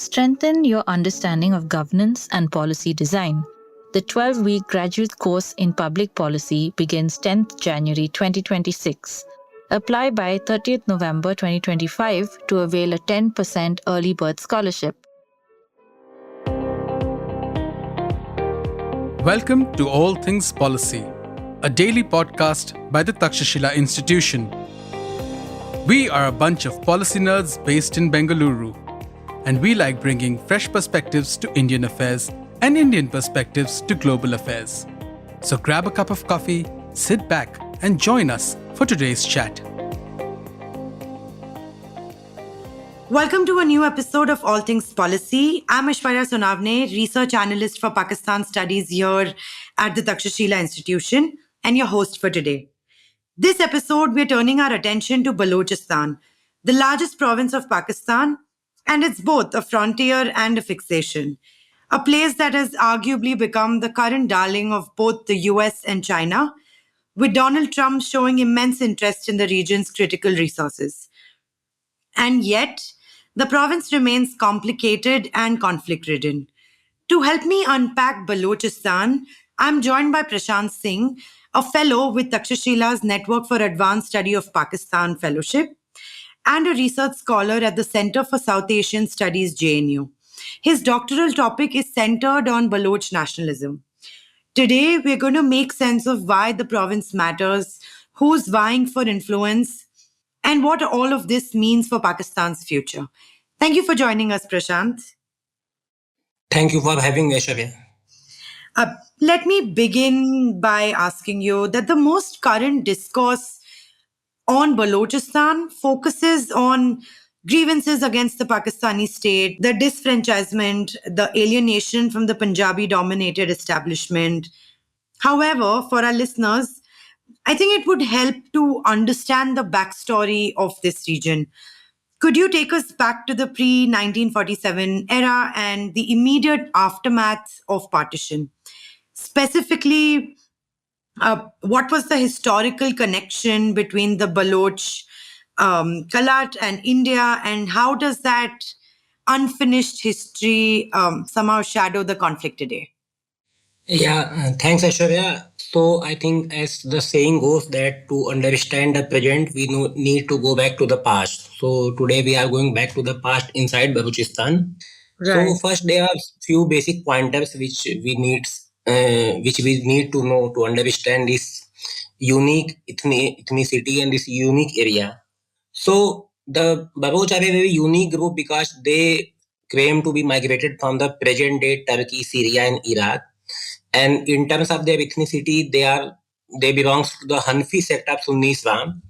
Strengthen your understanding of governance and policy design. The 12-week graduate course in public policy begins 10th January 2026. Apply by 30th November 2025 to avail a 10% early bird scholarship. Welcome to All Things Policy, a daily podcast by the Takshashila Institution. We are a bunch of policy nerds based in Bengaluru, and we like bringing fresh perspectives to Indian affairs and Indian perspectives to global affairs. So grab a cup of coffee, sit back, and join us for today's chat. Welcome to a new episode of All Things Policy. I'm Aishwarya Sonavne, research analyst for Pakistan Studies here at the Takshashila Institution, and your host for today. This episode, we're turning our attention to Balochistan, the largest province of Pakistan, and it's both a frontier and a fixation, a place that has arguably become the current darling of both the US and China, with Donald Trump showing immense interest in the region's critical resources. And yet, the province remains complicated and conflict-ridden. To help me unpack Balochistan, I'm joined by Prashant Singh, a fellow with Takshashila's Network for Advanced Study of Pakistan Fellowship, and a research scholar at the Center for South Asian Studies, JNU. His doctoral topic is centered on Baloch nationalism. Today, we're going to make sense of why the province matters, who's vying for influence, and what all of this means for Pakistan's future. Thank you for joining us, Prashant. Thank you for having me, Aishwarya. Let me begin by asking you that the most current discourse on Balochistan focuses on grievances against the Pakistani state, the disfranchisement, the alienation from the Punjabi-dominated establishment. However, for our listeners, I think it would help to understand the backstory of this region. Could you take us back to the pre-1947 era and the immediate aftermath of partition? Specifically, what was the historical connection between the Baloch Kalat and India, and how does that unfinished history somehow shadow the conflict today? Thanks, Aishwarya. So I think as the saying goes that to understand the present, we need to go back to the past. So today we are going back to the past inside Balochistan. Right. So first there are few basic pointers which we need to know to understand this unique ethnicity and this unique area. So the Baloch are a very unique group because they claim to be migrated from the present day Turkey, Syria, and Iraq. And in terms of their ethnicity, they belongs to the Hanfi sect of Sunni Islam,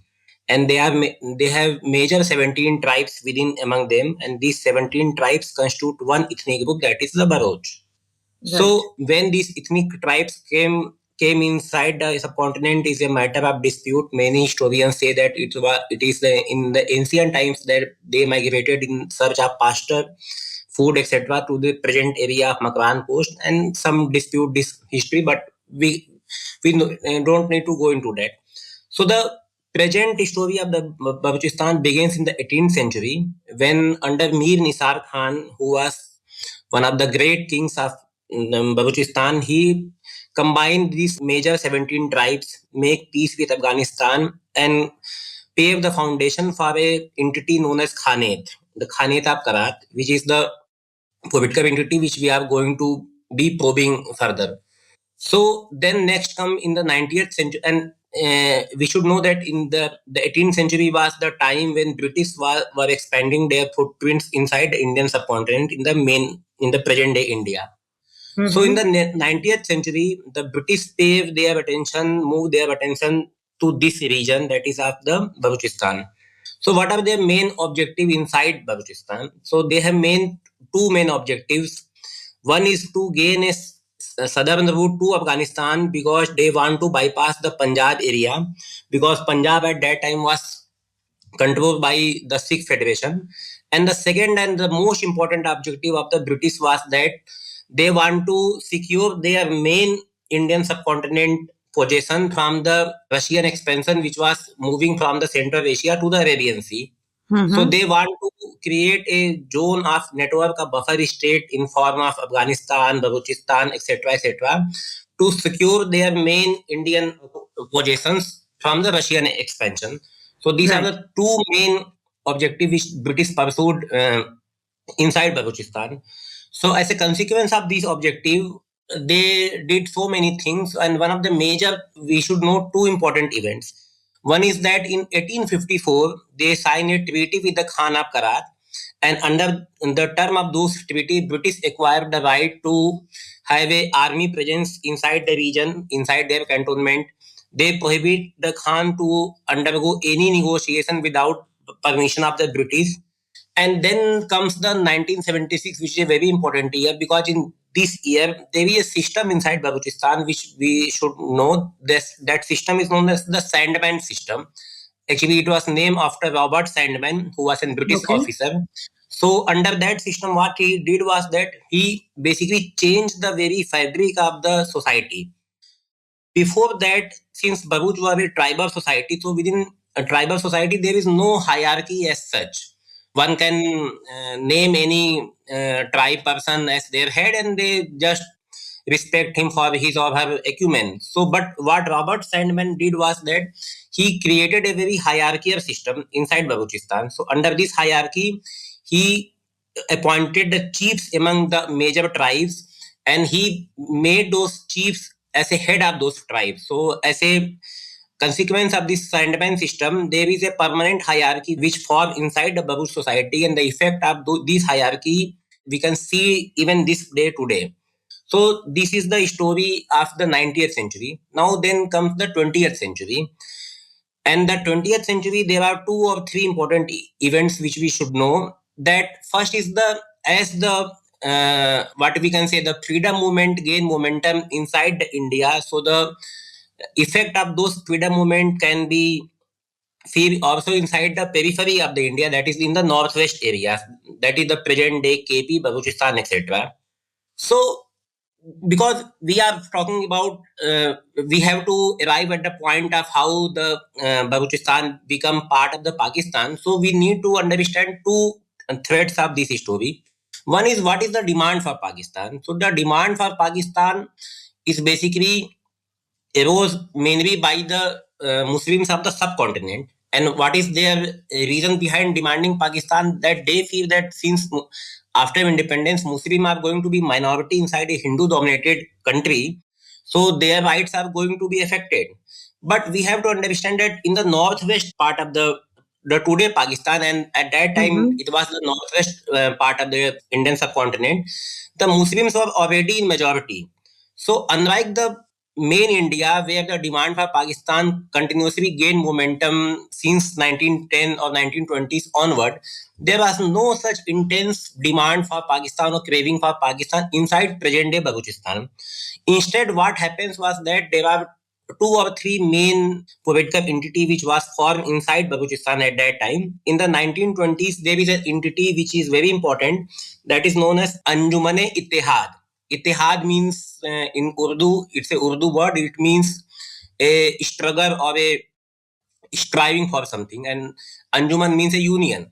and they have major 17 tribes within among them, and these 17 tribes constitute one ethnic group, that is the Baloch. Right. So when these ethnic tribes came inside the subcontinent is a matter of dispute. Many historians say that it is in the ancient times that they migrated in search of pasture, food, etc. to the present area of Makran Coast, and some dispute this history, but we don't need to go into that. So the present story of the Balochistan begins in the 18th century when under Mir Nisar Khan, who was one of the great kings of Balochistan, he combined these major 17 tribes, make peace with Afghanistan, and pave the foundation for a entity known as Khanate, the Khanate of Karat, which is the political entity which we are going to be probing further. So then next come in the 19th century, and we should know that in the 18th century was the time when British were expanding their footprints inside the Indian subcontinent in the present day India. Mm-hmm. So in the 19th century, the British moved their attention to this region, that is of the Balochistan. So what are their main objectives inside Balochistan? So they have two main objectives. One is to gain a southern route to Afghanistan because they want to bypass the Punjab area, because Punjab at that time was controlled by the Sikh Federation. And the second and the most important objective of the British was that they want to secure their main Indian subcontinent possession from the Russian expansion, which was moving from the Central Asia to the Arabian Sea. So they want to create a zone of network, a buffer state in form of Afghanistan, Balochistan, etc., to secure their main Indian possessions from the Russian expansion. So these are the two main objectives which British pursued inside Balochistan. So as a consequence of this objective, they did so many things, and one of the major, we should know two important events. One is that in 1854, they signed a treaty with the Khan of Karat, and under the term of those treaty, British acquired the right to have a army presence inside the region, inside their cantonment. They prohibit the Khan to undergo any negotiation without permission of the British. And then comes the 1976, which is a very important year, because in this year there is a system inside Balochistan which we should know. That system is known as the Sandman system. Actually, it was named after Robert Sandman, who was a British officer. So under that system, what he did was that he basically changed the very fabric of the society. Before that, since Bharuch was a tribal society, so within a tribal society, there is no hierarchy as such. One can name any tribe person as their head, and they just respect him for his or her acumen. So, but what Robert Sandman did was that he created a very hierarchical system inside Balochistan. So, under this hierarchy, he appointed the chiefs among the major tribes, and he made those chiefs as a head of those tribes. So, as a consequence of this Sandman system, there is a permanent hierarchy which form inside the Baruch society, and the effect of this hierarchy we can see even this day today. So this is the story of the 19th century. Now then comes the 20th century. And the 20th century, there are two or three important events which we should know. That first is what we can say, the freedom movement gain momentum inside India. So the effect of those freedom movement can be seen also inside the periphery of the India, that is in the northwest areas, that is the present day KP, Balochistan, etc. So because we are talking about, we have to arrive at the point of how the Balochistan become part of the Pakistan. So we need to understand two threads of this story. One is, what is the demand for Pakistan? So the demand for Pakistan is basically arose mainly by the Muslims of the subcontinent. And what is their reason behind demanding Pakistan? That they feel that since after independence, Muslims are going to be minority inside a Hindu-dominated country, so their rights are going to be affected. But we have to understand that in the northwest part of the today Pakistan, and at that time it was the northwest part of the Indian subcontinent, the Muslims were already in majority. So unlike the main India, where the demand for Pakistan continuously gained momentum since 1910 or 1920s onward, there was no such intense demand for Pakistan or craving for Pakistan inside present-day Balochistan. Instead, what happens was that there are two or three main political entity which was formed inside Balochistan at that time. In the 1920s, there is an entity which is very important, that is known as Anjuman-e-Ittihad. Ittihad means in Urdu, it's a Urdu word, it means a struggle or a striving for something, and Anjuman means a union.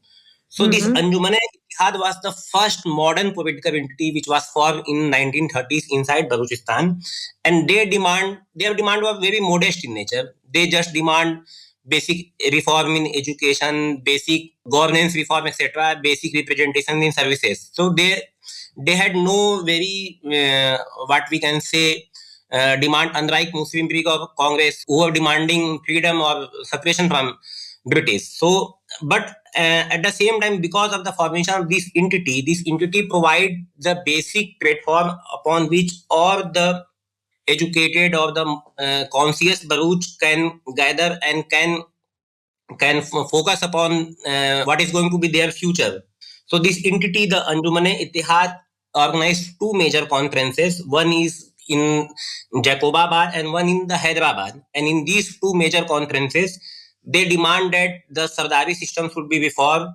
So this Anjuman-e-Ittihad was the first modern political entity which was formed in 1930s inside Balochistan, and their demand was very modest in nature. They just demand basic reform in education, basic governance reform, etc., basic representation in services. So they had no very what we can say demand, unlike Muslim League or Congress, who are demanding freedom or separation from British. So, but at the same time, because of the formation of this entity provide the basic platform upon which all the educated or the conscious Baruch can gather and can focus upon what is going to be their future. So this entity, the Anjuman-e-Ittihad, organized two major conferences. One is in Jacobabad and one in the Hyderabad. And in these two major conferences, they demand that the Sardari system should be reformed.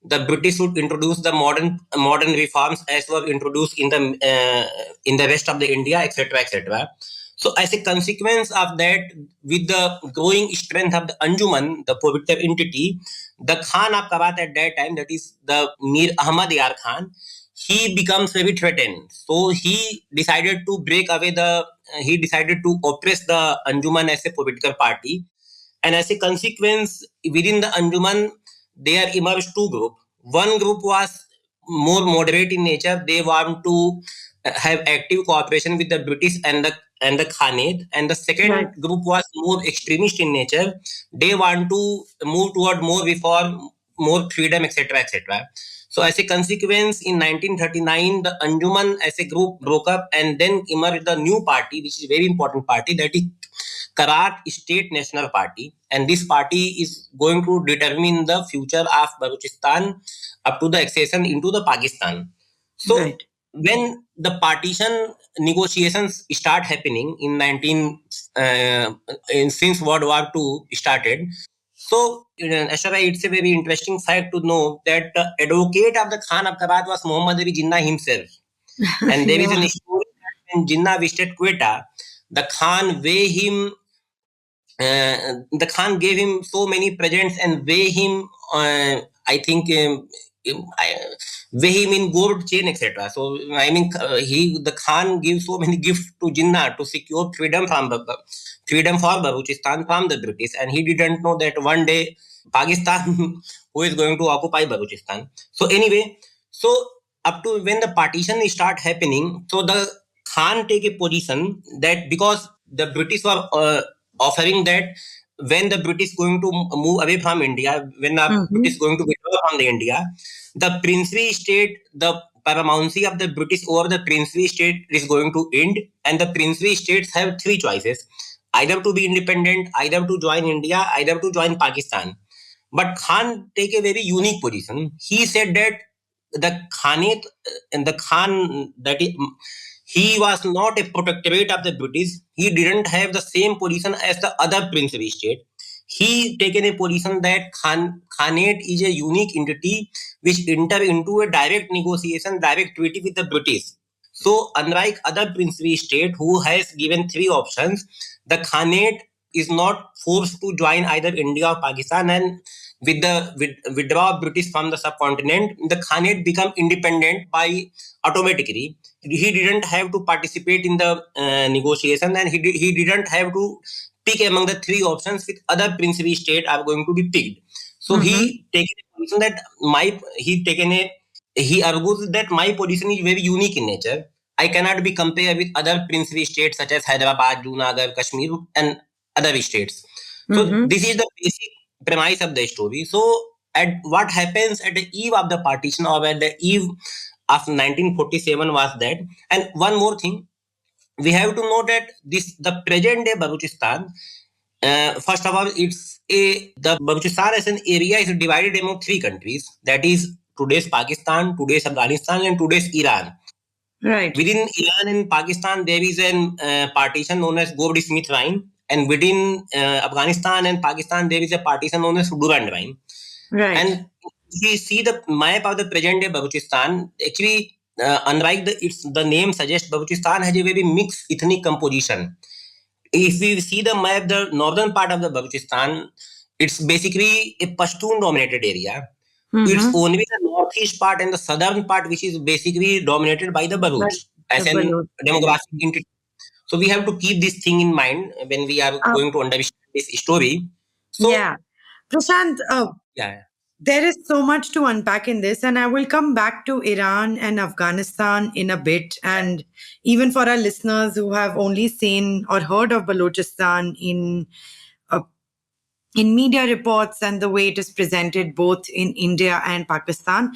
The British should introduce the modern reforms as were introduced in the rest of the India, etc., etc. So as a consequence of that, with the growing strength of the Anjuman, the political entity, the Khan of Kabat at that time, that is the Mir Ahmad Yar Khan, he becomes very threatened. So he decided to he decided to oppress the Anjuman as a political party. And as a consequence, within the Anjuman, there emerged two groups. One group was more moderate in nature. They want to have active cooperation with the British and the Khanate. And the second Right. group was more extremist in nature. They want to move toward more reform, more freedom, etc., etc. So as a consequence, in 1939, the Anjuman as a group broke up, and then emerged the new party, which is a very important party, that is Karat State National Party. And this party is going to determine the future of Balochistan up to the accession into the Pakistan. So Right. when the partition negotiations start happening in since World War II started, so Ashara, it's a very interesting fact to know that the advocate of the Khan of Kabat was Muhammad Ali Jinnah himself. And there is Yeah. an story that when Jinnah visited Quetta, the Khan the Khan gave him so many presents and I think, weigh him in gold chain, etc. So I mean, the Khan gives so many gifts to Jinnah to secure freedom for Balochistan from the British, and he didn't know that one day Pakistan who is going to occupy Balochistan. So anyway, so up to when the partition start happening, so the Khan take a position that because the British were offering that when the British going to move away from India, when the Mhm. British going to withdraw from the India, the princely state, the paramountcy of the British over the princely state is going to end, and the princely states have three choices: either to be independent, either to join India, either to join Pakistan. But Khan take a very unique position. He said that the Khanate and the Khan he was not a protectorate of the British. He didn't have the same position as the other princely state. He taken a position that Khanate is a unique entity which enter into a direct negotiation, direct treaty with the British. So unlike other princely state who has given three options, the Khanate is not forced to join either India or Pakistan, and with the withdrawal of British from the subcontinent, the Khanate become independent by automatically. He didn't have to participate in the negotiation, and he didn't have to pick among the three options with other princely state are going to be picked. So he taken a position that he argues that my position is very unique in nature. I cannot be compared with other princely states such as Hyderabad, Junagadh, Kashmir, and other states. So this is the basic premise of the story. So at what happens at the eve of the partition or at the eve of 1947 was that. And one more thing, we have to know that the present day Balochistan, first of all, the Balochistan as an area is divided among three countries. That is today's Pakistan, today's Afghanistan, and today's Iran. Right. Within Iran and Pakistan, there is an partition known as Gold-Smith Line, and within Afghanistan and Pakistan, there is a partition known as Durand Line. Right. And if we see the map of the present day Balochistan, actually, unlike the name suggests, Balochistan has a very mixed ethnic composition. If we see the map, the northern part of the Balochistan, it's basically a Pashtun dominated area. It's only the northeast part and the southern part which is basically dominated by the Baloch as the a Baloch, demographic entity. So we have to keep this thing in mind when we are going to understand this story. So yeah. Prashant, yeah. there is so much to unpack in this, and I will come back to Iran and Afghanistan in a bit. And even for our listeners who have only seen or heard of Balochistan in media reports and the way it is presented both in India and Pakistan,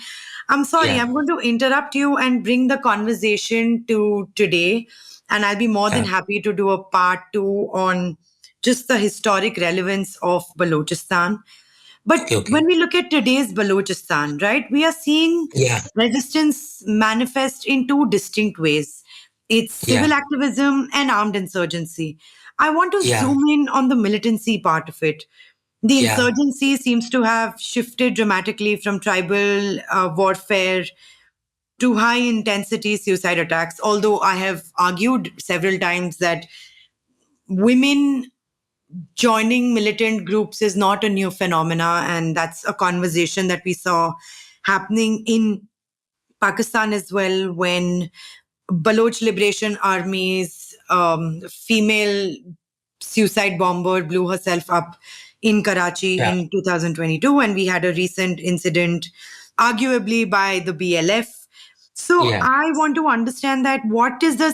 I'm sorry, Yeah. I'm going to interrupt you and bring the conversation to today. And I'll be more than happy to do a part 2 on just the historic relevance of Balochistan. But Okay. when we look at today's Balochistan, right, we are seeing Yeah. resistance manifest in two distinct ways. It's civil activism and armed insurgency. I want to zoom in on the militancy part of it. The insurgency seems to have shifted dramatically from tribal warfare to high intensity suicide attacks, although I have argued several times that women joining militant groups is not a new phenomena, and that's a conversation that we saw happening in Pakistan as well when Baloch Liberation Army's female suicide bomber blew herself up in Karachi Yeah. in 2022, and we had a recent incident, arguably by the BLF. So Yeah. I want to understand that what is the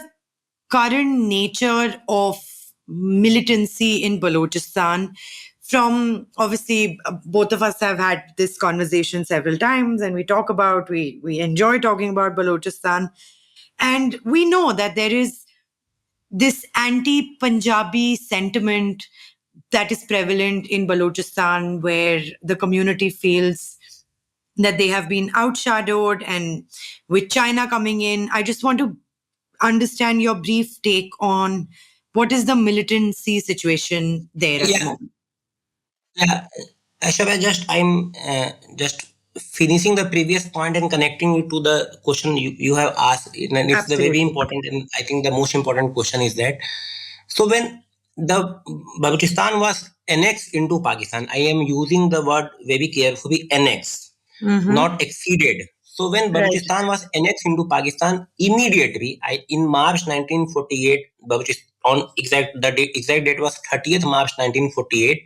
current nature of militancy in Balochistan? From obviously, both of us have had this conversation several times, and we enjoy talking about Balochistan, and we know that there is this anti-Punjabi sentiment that is prevalent in Balochistan, where the community feels that they have been outshadowed, and with China coming in, I just want to understand your brief take on what is the militancy situation there at the Yeah. moment. Yeah, I'm just finishing the previous point and connecting it to the question you have asked. And it's the very Absolutely. important, and I think the most important question is that. So when the Balochistan was annexed into Pakistan, I am using the word very carefully, annexed, not exceeded. So when Right. Balochistan was annexed into Pakistan, immediately, in March 1948, the exact date was 30th March 1948,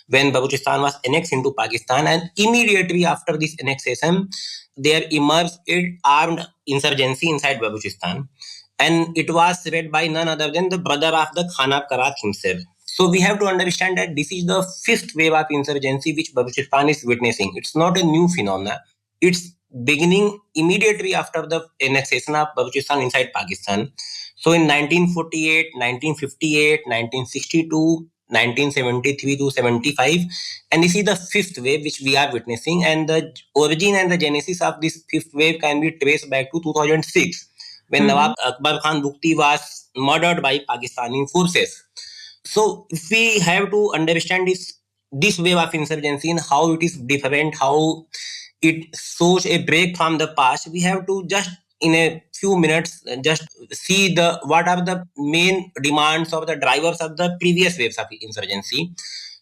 when Balochistan was annexed into Pakistan, and immediately after this annexation, there emerged an armed insurgency inside Balochistan, and it was led by none other than the brother of the Khan of Karat himself. So we have to understand that this is the fifth wave of insurgency which Balochistan is witnessing. It's not a new phenomenon. It's beginning immediately after the annexation of Balochistan inside Pakistan. So in 1948, 1958, 1962, 1973 to 75, and this is the fifth wave which we are witnessing, and the origin and the genesis of this fifth wave can be traced back to 2006, when Nawab Akbar Khan Bukti was murdered by Pakistani forces. So if we have to understand this wave of insurgency and how it is different, how it shows a break from the past, we have to just in a few minutes just see what are the main demands of the drivers of the previous waves of insurgency.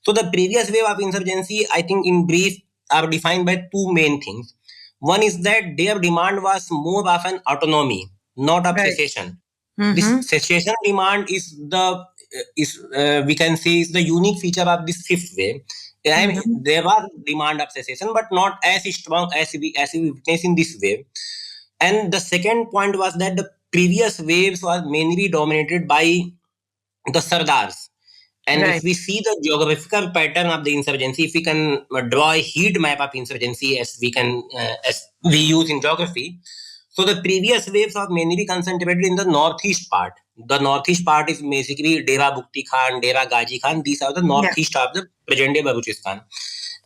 So the previous wave of insurgency, I think in brief, are defined by two main things. One is that their demand was more of an autonomy, not of Right. secession. This secession demand is we can say is the unique feature of this fifth wave. I mean, there was demand of secession, but not as strong as we witness in this wave. And the second point was that the previous waves was mainly dominated by the Sardars. And Right. if we see the geographical pattern of the insurgency, if we can draw a heat map of insurgency as we use in geography, so the previous waves are mainly concentrated in the northeast part. The northeast part is basically Dera Bukti Khan, Dera Ghazi Khan. These are the northeast of the present-day Balochistan.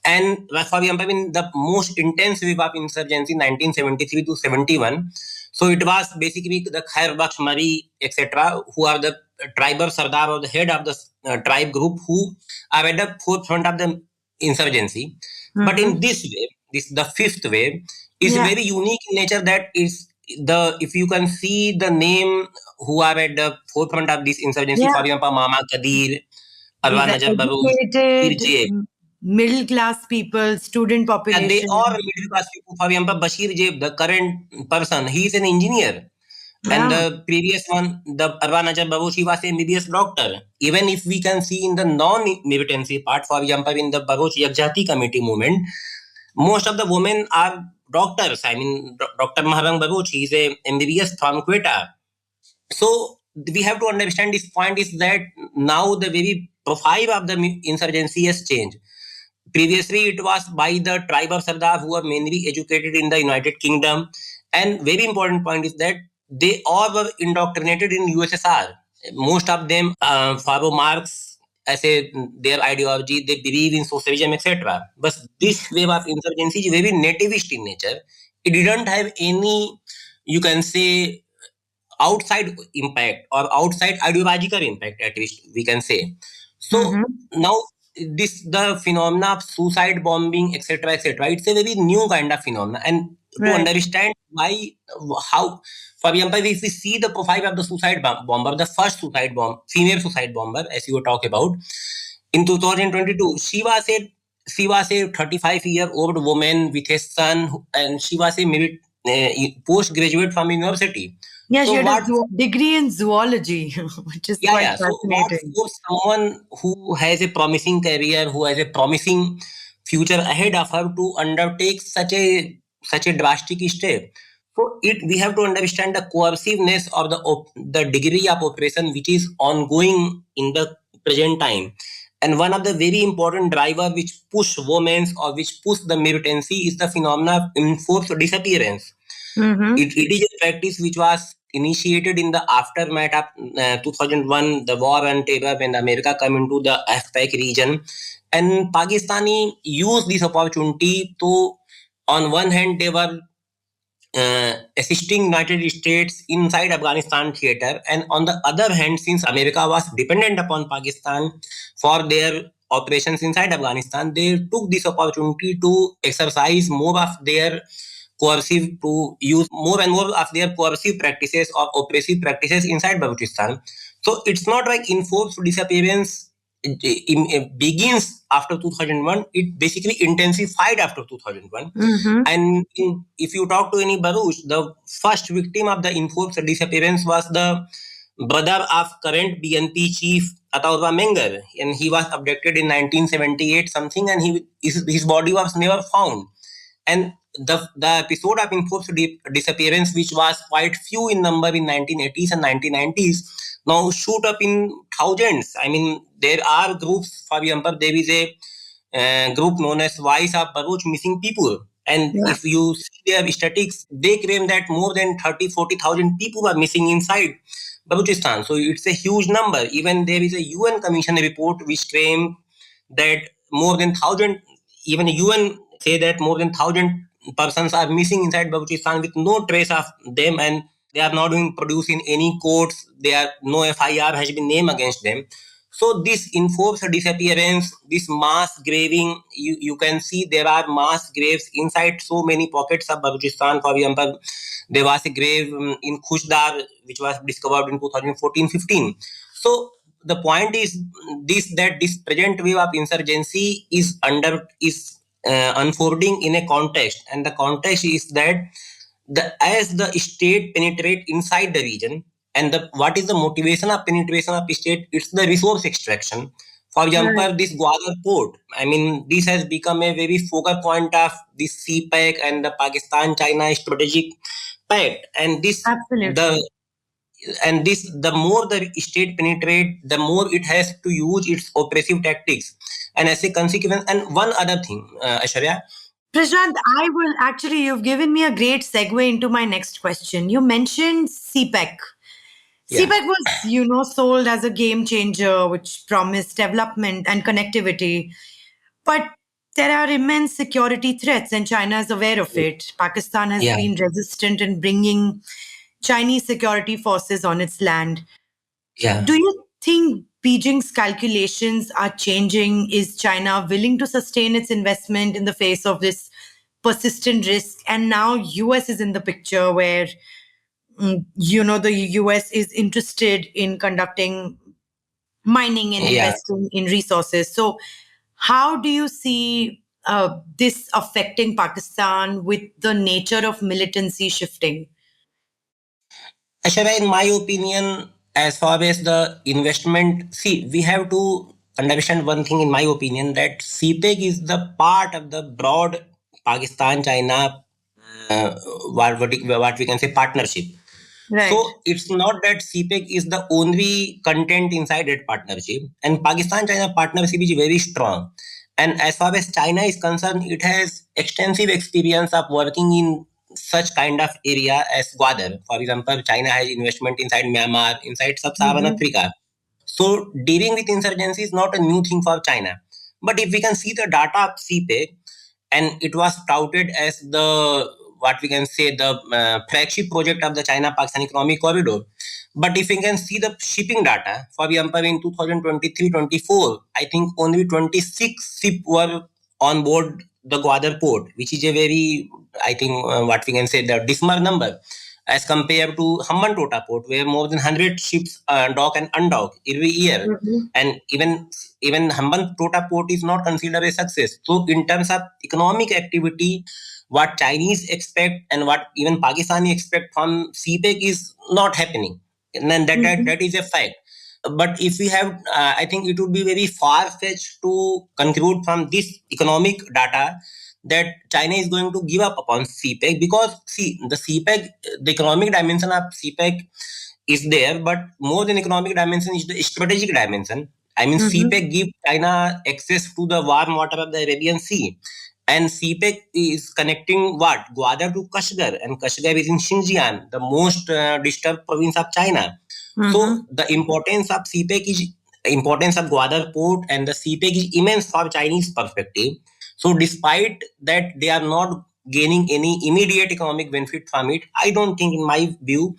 And for example, in the most intense wave of insurgency, 1973 to 71, so it was basically the Khair Bakhsh, Mari, etc., who are the tribal Sardar or the head of the tribe group who are at the forefront of the insurgency. But in this wave, the fifth wave, is very unique in nature. That is if you can see the name who are at the forefront of this insurgency, for example, Mama Qadir, Arwa Najab Babu, Educated, middle class people, student population. they are middle class people. For example, Bashir Jeb, the current person, he is an engineer. And the previous one, the Arwa Najab Babu, she was a MBBS doctor. Even if we can see in the non-militancy part, for example, in the Baloch Yakjati committee movement, most of the women are doctors. I mean, Dr. Maharang Baloch, he is a MBBS from Quetta. So we have to understand this point is that now the very profile of the insurgency has changed. Previously, it was by the tribe of Sardar who were mainly educated in the United Kingdom. And very important point is that they all were indoctrinated in USSR. Most of them follow Marx as their ideology. They believe in socialism, etc. But this wave of insurgency is very nativist in nature. It didn't have any, you can say, outside impact or outside ideological impact, at least we can say. So now the phenomena of suicide bombing, etc., etc., it's a very new kind of phenomena. And to understand why, how, for example, if we see the profile of the suicide bomber, the first female suicide bomber, as you were talking about, in 2022, she was a 35-year-old woman with a son, and she was a maybe postgraduate from university. Yeah, So she had what, a degree in zoology, which is quite so what fascinating. for someone who has a promising career, who has a promising future ahead of her, to undertake such a drastic step? So we have to understand the coerciveness or the degree of oppression which is ongoing in the present time. And one of the very important driver which push women or which push the militancy is the phenomena of enforced disappearance. It is a practice which was initiated in the aftermath of 2001, the war on terror, when America came into the AFPAC region. And Pakistani used this opportunity to, on one hand, they were assisting United States inside Afghanistan theater, and on the other hand, since America was dependent upon Pakistan for their operations inside Afghanistan, they took this opportunity to exercise more of their to use more and more of their coercive practices or oppressive practices inside Balochistan. So it's not like enforced disappearance begins after 2001. It basically intensified after 2001. And if you talk to any Baruch, the first victim of the enforced disappearance was the brother of current BNP chief Ataurwa Mengar, and he was abducted in 1978 something, and his body was never found. And the episode of enforced disappearance, which was quite few in number in 1980s and 1990s, now shoot up in thousands. I mean, there are groups, for example, there is a group known as Voice of Baruch Missing People. And if you see their statistics, they claim that more than 40,000 people are missing inside Balochistan. So it's a huge number. Even there is a UN Commission report which claims that more than 1,000, even UN say that more than 1,000 persons are missing inside Balochistan with no trace of them, and they are not being produced in any courts. No FIR has been named against them. So this enforced disappearance, this mass graving, you can see there are mass graves inside so many pockets of Balochistan. For example, there was a grave in Khushdar which was discovered in 2014-15. So the point is that this present wave of insurgency is unfolding in a context, and the context is that as the state penetrate inside the region, and what is the motivation of penetration of state? It's the resource extraction. For example, this Gwadar port, I mean, this has become a very focal point of this CPEC and the Pakistan-China strategic pact. And the more the state penetrate, the more it has to use its oppressive tactics. And as a consequence, and one other thing, Aishwarya. Prashant, you've given me a great segue into my next question. You mentioned CPEC. Yeah. CPEC was, sold as a game changer, which promised development and connectivity. But there are immense security threats, and China is aware of it. Pakistan has been resistant in bringing Chinese security forces on its land. Yeah. Do you think Beijing's calculations are changing? Is China willing to sustain its investment in the face of this persistent risk? And now US is in the picture where, the US is interested in conducting mining and investing in resources. So how do you see this affecting Pakistan with the nature of militancy shifting? Ashara, in my opinion, as far as the investment, we have to understand one thing, in my opinion, that CPEC is the part of the broad Pakistan-China, what we can say, partnership. Right. So it's not that CPEC is the only content inside that partnership, and Pakistan-China partnership is very strong. And as far as China is concerned, it has extensive experience of working in such kind of area as Gwadar. For example, China has investment inside Myanmar, inside Sub-Saharan Africa. So dealing with insurgency is not a new thing for China. But if we can see the data of CPEC, and it was touted as the flagship project of the China-Pakistan Economic Corridor. But if we can see the shipping data, for example, in 2023-24, I think only 26 ships were on board the Gwadar port, which is a very, I think, what we can say, the dismal number as compared to Hambantota port, where more than 100 ships dock and undock every year. And even Hambantota port is not considered a success. So in terms of economic activity, what Chinese expect and what even Pakistani expect from CPEC is not happening. And then that is a fact. But if we have, I think it would be very far-fetched to conclude from this economic data that China is going to give up upon CPEC, because see, the CPEC, the economic dimension of CPEC is there, but more than economic dimension is the strategic dimension. I mean, CPEC gives China access to the warm water of the Arabian Sea. And CPEC is connecting what? Gwadar to Kashgar, and Kashgar is in Xinjiang, the most disturbed province of China. So the importance of CPEC is importance of Gwadar port, and the CPEC is immense from Chinese perspective. So despite that they are not gaining any immediate economic benefit from it, I don't think, in my view,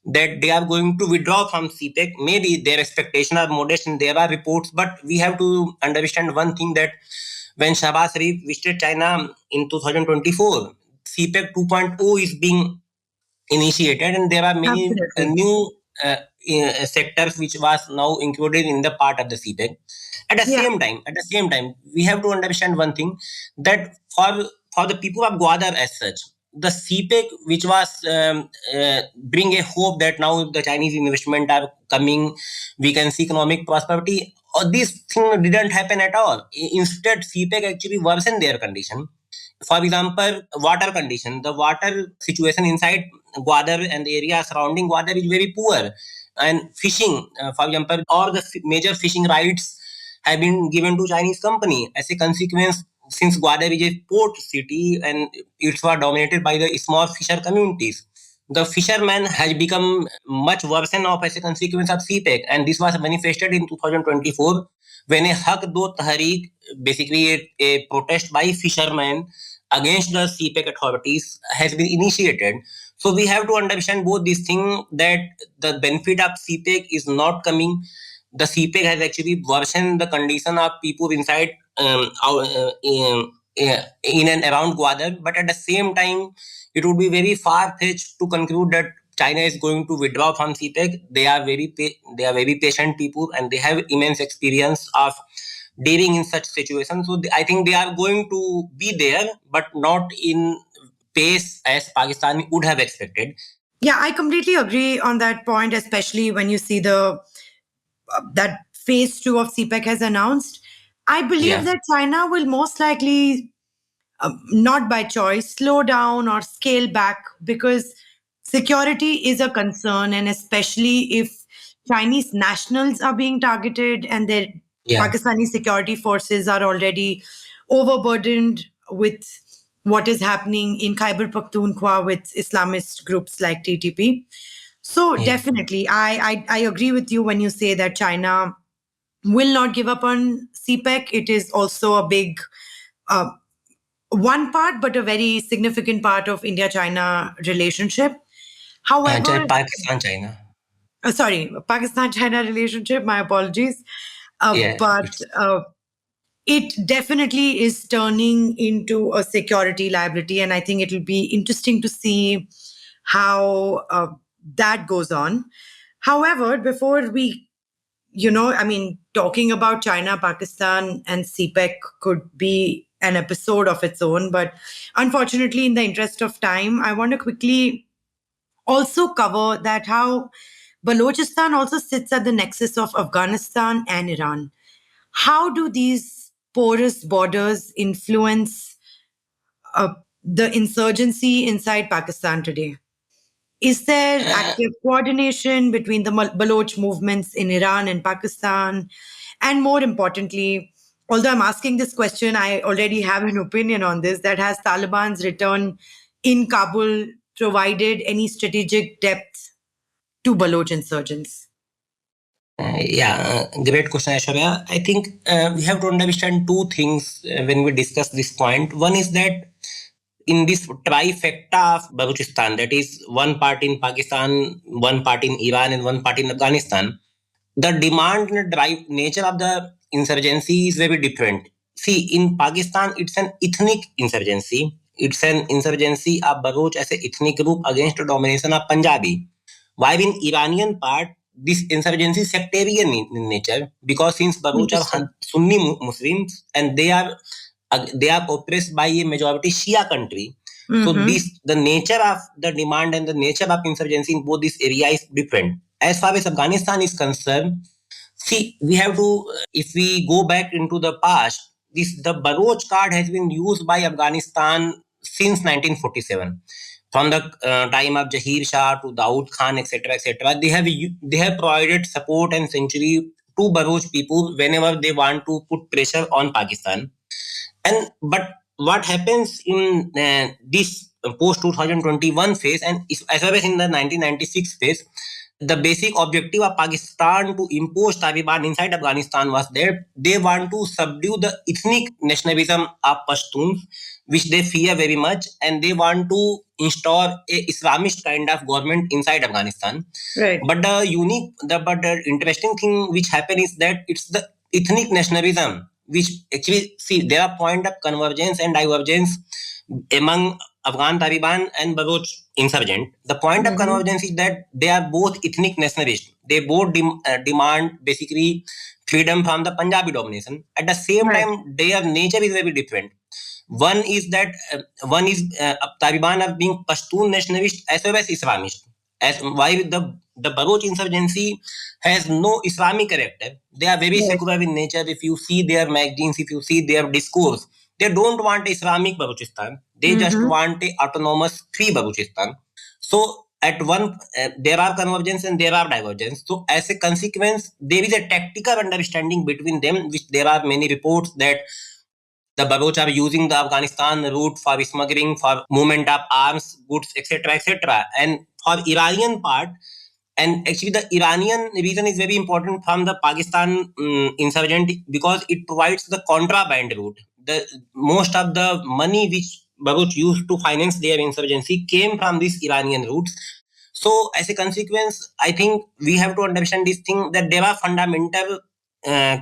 that they are going to withdraw from CPEC. Maybe their expectations are modest and there are reports, but we have to understand one thing, that when Shahbaz Sharif visited China in 2024, CPEC 2.0 is being initiated, and there are many new sectors which was now included in the part of the CPEC. At the same time, we have to understand one thing, that for the people of Gwadar as such, the CPEC, which was bring a hope that now the Chinese investment are coming, we can see economic prosperity. This thing didn't happen at all. Instead, CPEC actually worsened their condition. For example, water condition. The water situation inside Gwadar and the area surrounding Gwadar is very poor. And fishing, for example, all the major fishing rights have been given to Chinese company. As a consequence, since Gwadar is a port city and it was dominated by the small fisher communities, the fisherman has become much worsened off as a consequence of CPEC. And this was manifested in 2024 when a Haq Do Tahreek, basically a protest by fishermen against the CPEC authorities, has been initiated. So we have to understand both these things, that the benefit of CPEC is not coming. The CPEC has actually worsened the condition of people inside in and around Gwadar. But at the same time, it would be very far-fetched to conclude that China is going to withdraw from CPEC. They are very patient people, and they have immense experience of dealing in such situations. So I think they are going to be there, but not in pace as Pakistan would have expected. Yeah, I completely agree on that point, especially when you see that phase 2 of CPEC has announced. I believe that China will most likely, not by choice, slow down or scale back, because security is a concern, and especially if Chinese nationals are being targeted and their Pakistani security forces are already overburdened with what is happening in Khyber Pakhtunkhwa with Islamist groups like TTP. So definitely, I agree with you when you say that China will not give up on CPEC. It is also a big one part, but a very significant part of India-China relationship. However, Pakistan-China. Pakistan-China relationship, my apologies. But it definitely is turning into a security liability. And I think it will be interesting to see how that goes on. However, before we, talking about China, Pakistan, and CPEC could be an episode of its own. But unfortunately, in the interest of time, I want to quickly also cover that how Balochistan also sits at the nexus of Afghanistan and Iran. How do these porous borders influence the insurgency inside Pakistan today? Is there active coordination between the Baloch movements in Iran and Pakistan? And more importantly, although I'm asking this question, I already have an opinion on this, that has Taliban's return in Kabul provided any strategic depth to Baloch insurgents? Great question, Aishwarya. I think we have to understand two things when we discuss this point. One is that in this trifecta of Balochistan, that is one part in Pakistan, one part in Iran, and one part in Afghanistan, the demand and drive nature of the insurgency is very different. See, in Pakistan, it's an ethnic insurgency. It's an insurgency of Baloch as an ethnic group against the domination of Punjabi. While in Iranian part, this insurgency is sectarian in nature, because since Baloch are Interesting. Sunni Muslims and they are oppressed by a majority Shia country. So the nature of the demand and the nature of insurgency in both these areas is different. As far as Afghanistan is concerned, see, we have to, if we go back into the past, the Baloch card has been used by Afghanistan since 1947. From the time of Jahir Shah to Daud Khan, etc., etc., they have provided support and sanctuary to Baloch people whenever they want to put pressure on Pakistan. But what happens in this post 2021 phase, and as well as in the 1996 phase, the basic objective of Pakistan to impose Taliban inside Afghanistan was that they want to subdue the ethnic nationalism of Pashtuns, which they fear very much, and they want to install a Islamist kind of government inside Afghanistan. Right. But the interesting thing which happened is that it's the ethnic nationalism which actually, see, there are point of convergence and divergence among Afghan Taliban and Baloch insurgent. The point of convergence is that they are both ethnic nationalists. They both demand basically freedom from the Punjabi domination. At the same time, their nature is very different. One is Taliban of being Pashtun nationalist as well as Islamist. While the Baloch insurgency has no Islamic character, they are very secular in nature. If you see their magazines, if you see their discourse, they don't want Islamic Balochistan. They just want a autonomous free Balochistan. So at one, there are convergence and there are divergence. So as a consequence, there is a tactical understanding between them, which there are many reports that the Baloch are using the Afghanistan route for smuggling, for movement of arms, goods, etc., etc. And for Iranian part, and actually the Iranian region is very important from the Pakistan insurgent, because it provides the contraband route. Most of the money which Baloch used to finance their insurgency came from these Iranian routes. So as a consequence, I think we have to understand this thing, that there are fundamental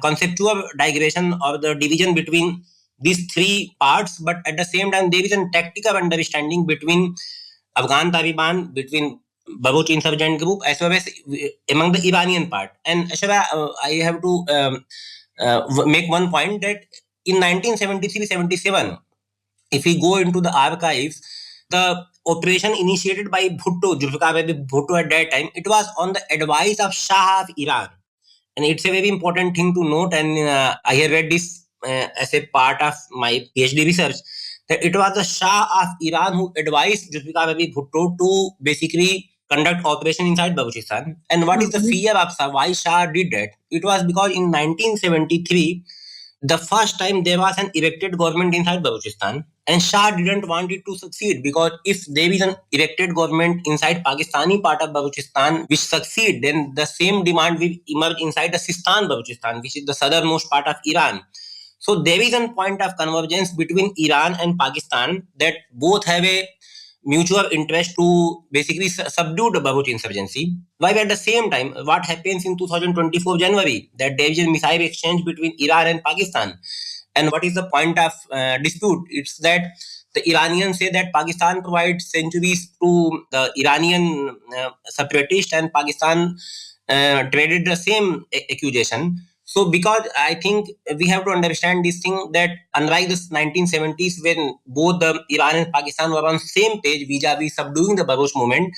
conceptual digression or the division between these three parts, but at the same time there is a tactical understanding between Afghan Taliban, between Baloch insurgent group, as well as among the Iranian part. And Ashara, I have to make one point that in 1973-77, if we go into the archives, the operation initiated by Bhutto, Zulfikar Ali Bhutto at that time, it was on the advice of Shah of Iran. And it's a very important thing to note, and I have read this as a part of my PhD research, that it was the Shah of Iran who advised Zulfikar Ali Bhutto to basically conduct operation inside Balochistan. And what is the fear of Shah? Why Shah did that? It was because in 1973, the first time there was an elected government inside Balochistan, and Shah didn't want it to succeed, because if there is an elected government inside Pakistani part of Balochistan which succeed, then the same demand will emerge inside the Sistan Balochistan, which is the southernmost part of Iran. So there is a point of convergence between Iran and Pakistan, that both have a mutual interest to basically subdue the Baloch insurgency. While at the same time, what happens in 2024 January, that there is a missile exchange between Iran and Pakistan. And what is the point of dispute? It's that the Iranians say that Pakistan provides sanctuaries to the Iranian separatists, and Pakistan traded the same accusation. So because I think we have to understand this thing, that unlike the 1970s, when both the Iran and Pakistan were on the same page vis-a-vis subduing the Baloch movement,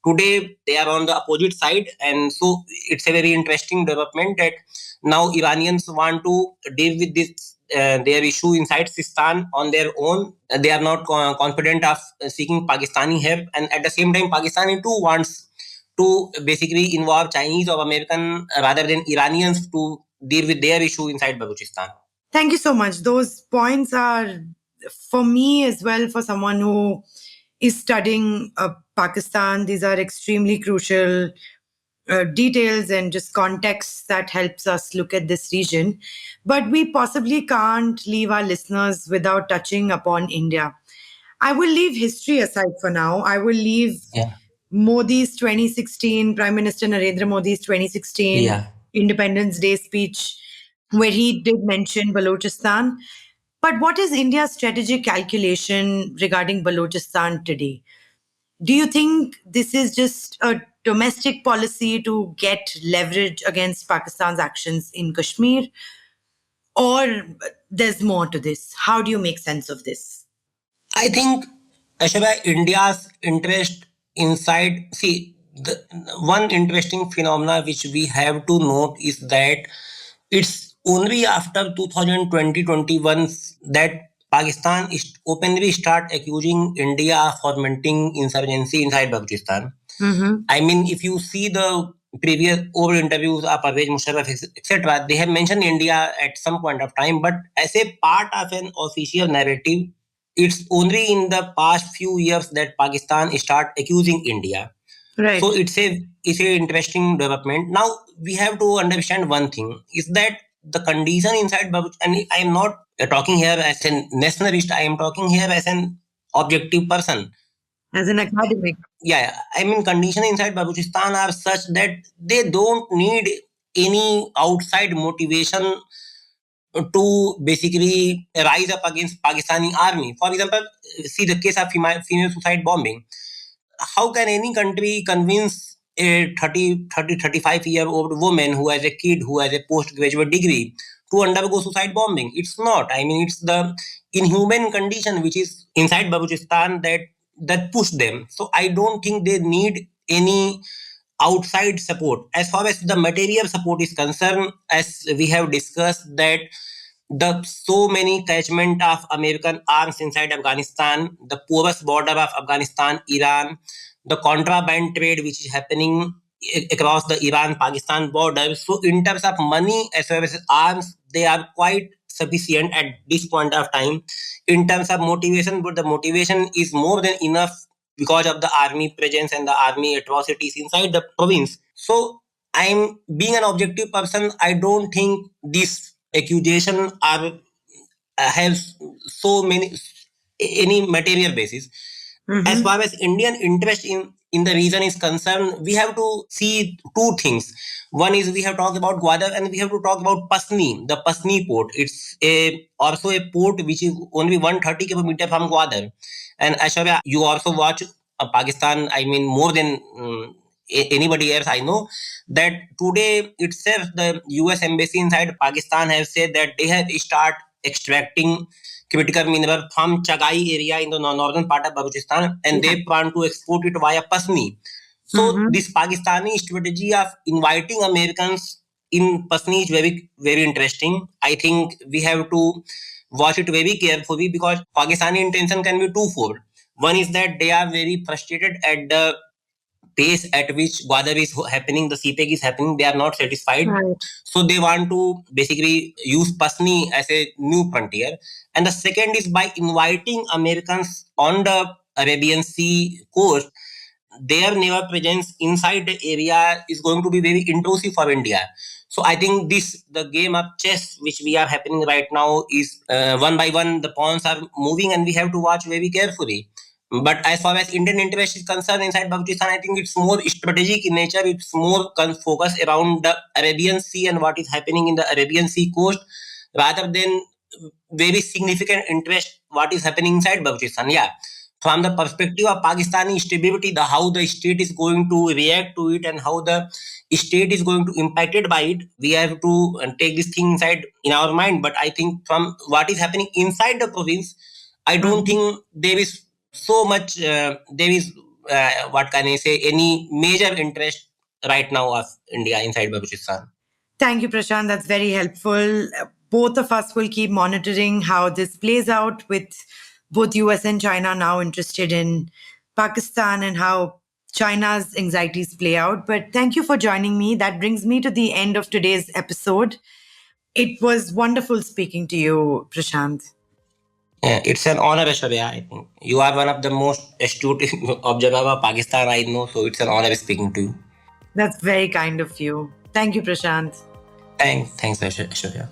today they are on the opposite side. And so it's a very interesting development that now Iranians want to deal with this their issue inside Sistan on their own. They are not confident of seeking Pakistani help, and at the same time Pakistani too wants to basically involve Chinese or American rather than Iranians to deal with their issue inside Balochistan. Thank you so much. Those points are, for me as well, for someone who is studying Pakistan, these are extremely crucial details and just context that helps us look at this region. But we possibly can't leave our listeners without touching upon India. I will leave history aside for now. I will leave Modi's 2016, Prime Minister Narendra Modi's 2016 Independence Day speech, where he did mention Balochistan. But what is India's strategic calculation regarding Balochistan today? Do you think this is just a domestic policy to get leverage against Pakistan's actions in Kashmir? Or there's more to this? How do you make sense of this? I think, Ashaba, India's interest inside, see, the one interesting phenomena which we have to note is that it's only after 2020-21 that Pakistan openly start accusing India of fomenting insurgency inside Balochistan. I mean, if you see the previous over interviews of Pervez Musharraf, etc., they have mentioned India at some point of time, but as a part of an official narrative, it's only in the past few years that Pakistan start accusing India. Right. So it's a interesting development. Now we have to understand one thing is that the condition inside Balochistan, and I am not talking here as a nationalist, I am talking here as an objective person. As an academic. Yeah, I mean, conditions inside Balochistan are such that they don't need any outside motivation to basically rise up against Pakistani army. For example, see the case of female suicide bombing. How can any country convince a 35-year-old woman who has a kid, who has a postgraduate degree, to undergo suicide bombing? It's not. I mean, it's the inhuman condition which is inside Balochistan that push them. So I don't think they need any outside support. As far as the material support is concerned, as we have discussed, that the so many catchment of American arms inside Afghanistan, the porous border of Afghanistan, Iran, the contraband trade which is happening across the Iran-Pakistan border. So in terms of money as well as arms, they are quite sufficient at this point of time. In terms of motivation, but the motivation is more than enough because of the army presence and the army atrocities inside the province. So I'm being an objective person. I don't think this accusation are have so many any material basis. As far as Indian interest in the region is concerned, we have to see two things. One is we have talked about Gwadar and we have to talk about Pasni, the Pasni port. It's also a port which is only 130 kilometers from Gwadar. And Ashwarya, you also watch Pakistan, I mean, more than anybody else I know, that today itself the US embassy inside Pakistan has said that they have started extracting critical mineral from Chagai area in the northern part of Balochistan, and they plan to export it via Pasni. So this Pakistani strategy of inviting Americans in Pasni is very, very interesting. I think we have to watch it very carefully because Pakistani intention can be twofold. One is that they are very frustrated at the pace at which Gwadar is happening, the CPEC is happening. They are not satisfied. Right. So they want to basically use Pasni as a new frontier. And the second is by inviting Americans on the Arabian Sea coast, their naval presence inside the area is going to be very intrusive for India. So I think the game of chess which we are happening right now is one by one, the pawns are moving and we have to watch very carefully. But as far as Indian interest is concerned inside Balochistan, I think it's more strategic in nature. It's more focused around the Arabian Sea and what is happening in the Arabian Sea coast rather than very significant interest what is happening inside Balochistan. Yeah. From the perspective of Pakistani stability, how the state is going to react to it and how the state is going to impacted by it, we have to take this thing inside in our mind. But I think from what is happening inside the province, I don't think there is so much, what can I say, any major interest right now of India inside Balochistan. Thank you, Prashant. That's very helpful. Both of us will keep monitoring how this plays out with both US and China now interested in Pakistan and how China's anxieties play out. But thank you for joining me. That brings me to the end of today's episode. It was wonderful speaking to you, Prashant. Yeah, it's an honor, Aishwarya. I think you are one of the most astute observer of Pakistan I know, so it's an honor speaking to you. That's very kind of you. Thank you, Prashant. Thanks, Aishwarya.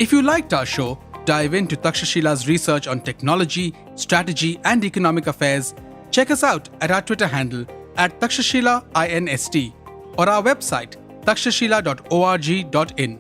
If you liked our show, dive into Takshashila's research on technology, strategy, and economic affairs. Check us out at our Twitter handle @TakshashilaINST or our website takshashila.org.in.